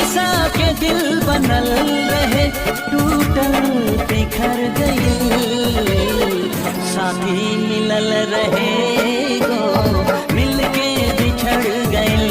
शीशा के दिल बनल रहे, टूटल बिखर गई। साथी मिलल रहे गो, मिलके बिछड़ गई।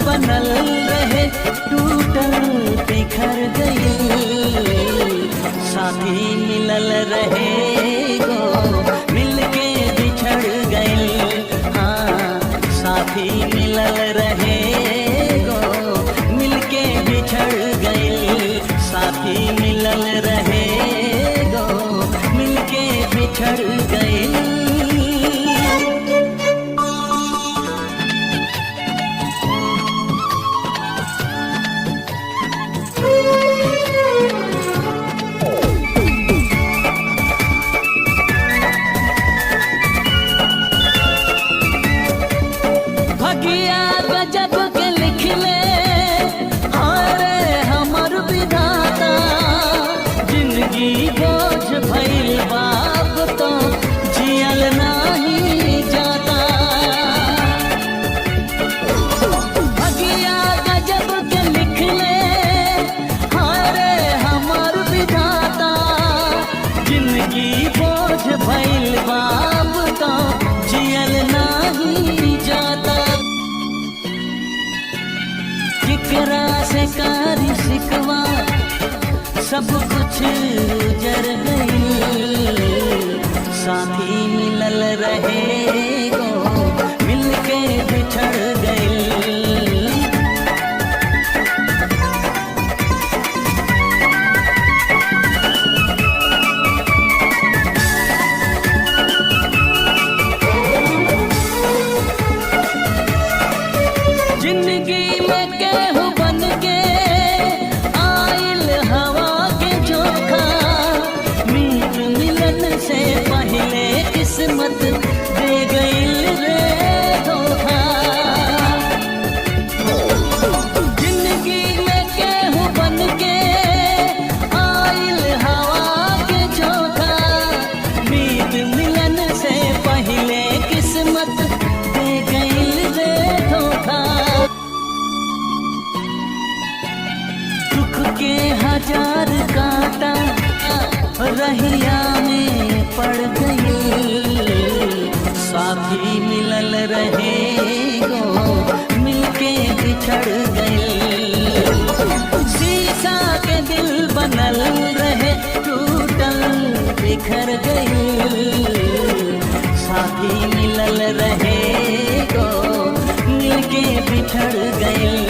बनल रहे, टूटल बिखर गई। साथी मिलल रहे गो, मिलके बिछड़ गई। हाँ, साथी मिलल रहे गो, मिलके बिछड़ गई। साथी मिलल रहे गो, मिलके बिछड़ गई। कारी शिकवा सब कुछ उजर गई। साथी मिलल रहे गो, मिलके बिछड़ गई। जिंदगी में केहू बन के आइल हवा के झोंका, मीत मिलन से पहले किस्मत दे गइल रे धोखा। जिंदगी में केहू बन के आइल हवा के झोंका, मीत मिलन से पहले किस्मत दे गइल रे धोखा। के हजार कांटा रहिया में पड़ गई। साथी मिलल रहे गो, मिलके बिछड़ गई। शीशा के दिल बनल रहे, टूटल बिखर गई। साथी मिलल रहे गो, मिलके बिछड़ गई।